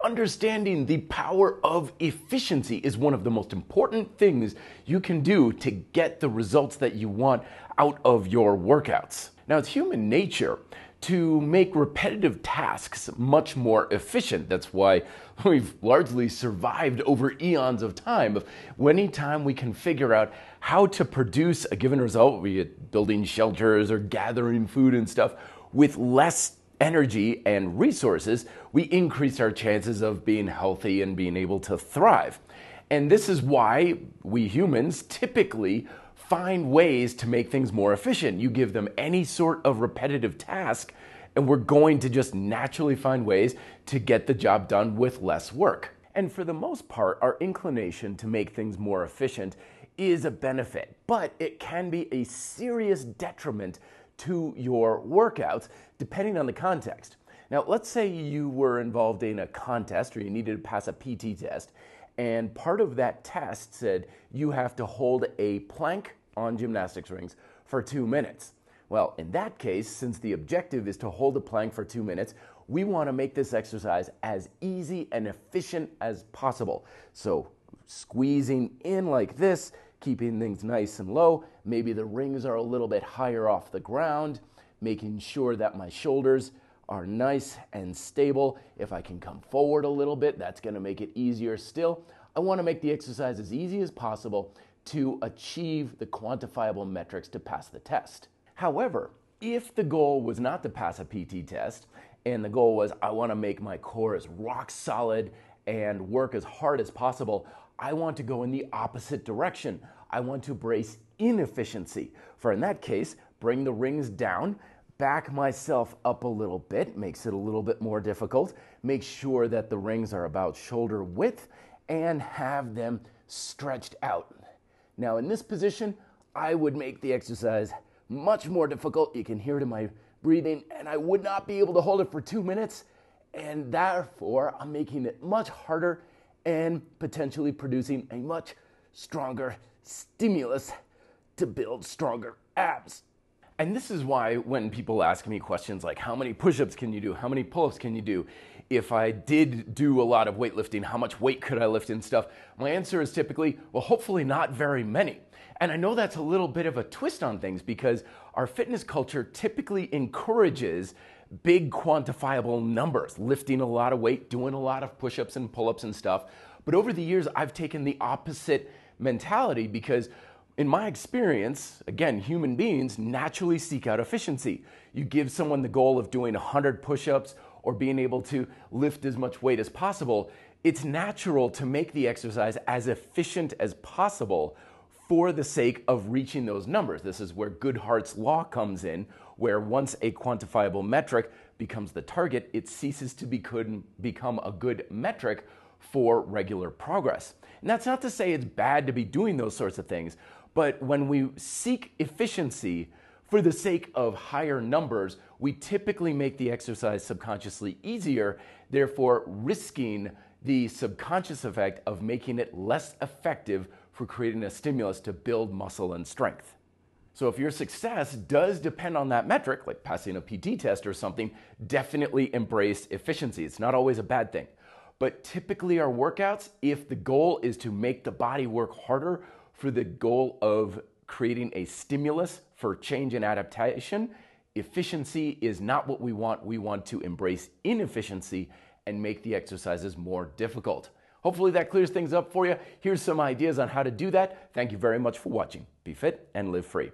Understanding the power of efficiency is one of the most important things you can do to get the results that you want out of your workouts. Now, it's human nature to make repetitive tasks much more efficient. That's why we've largely survived over eons of time. Anytime we can figure out how to produce a given result, be it building shelters or gathering food and stuff, with less energy and resources, we increase our chances of being healthy and being able to thrive. And this is why we humans typically find ways to make things more efficient. You give them any sort of repetitive task, and we're going to just naturally find ways to get the job done with less work. And for the most part, our inclination to make things more efficient is a benefit, but it can be a serious detriment to your workouts, depending on the context. Now, let's say you were involved in a contest or you needed to pass a PT test, and part of that test said you have to hold a plank on gymnastics rings for 2 minutes. Well, in that case, since the objective is to hold a plank for 2 minutes, we want to make this exercise as easy and efficient as possible. So squeezing in like this, keeping things nice and low. Maybe the rings are a little bit higher off the ground, making sure that my shoulders are nice and stable. If I can come forward a little bit, that's going to make it easier still. I want to make the exercise as easy as possible to achieve the quantifiable metrics to pass the test. However, if the goal was not to pass a PT test, and the goal was I want to make my core as rock solid and work as hard as possible, I want to go in the opposite direction. I want to brace inefficiency. For in that case, bring the rings down, back myself up a little bit, makes it a little bit more difficult. Make sure that the rings are about shoulder width and have them stretched out. Now in this position, I would make the exercise much more difficult. You can hear it in my breathing, and I would not be able to hold it for 2 minutes. And therefore, I'm making it much harder and potentially producing a much stronger stimulus to build stronger abs. And this is why when people ask me questions like how many push-ups can you do, how many pull-ups can you do, if I did do a lot of weightlifting, how much weight could I lift and stuff, my answer is typically, well, hopefully not very many. And I know that's a little bit of a twist on things because our fitness culture typically encourages big quantifiable numbers, lifting a lot of weight, doing a lot of push-ups and pull-ups and stuff. But over the years, I've taken the opposite mentality because in my experience, again, human beings naturally seek out efficiency. You give someone the goal of doing 100 push-ups or being able to lift as much weight as possible, it's natural to make the exercise as efficient as possible for the sake of reaching those numbers. This is where Goodhart's law comes in, where once a quantifiable metric becomes the target, it ceases to become a good metric for regular progress. And that's not to say it's bad to be doing those sorts of things, but when we seek efficiency for the sake of higher numbers, we typically make the exercise subconsciously easier, therefore risking the subconscious effect of making it less effective for creating a stimulus to build muscle and strength. So if your success does depend on that metric, like passing a PT test or something, definitely embrace efficiency. It's not always a bad thing. But typically our workouts, if the goal is to make the body work harder for the goal of creating a stimulus for change and adaptation, efficiency is not what we want. We want to embrace inefficiency and make the exercises more difficult. Hopefully that clears things up for you. Here's some ideas on how to do that. Thank you very much for watching. Be fit and live free.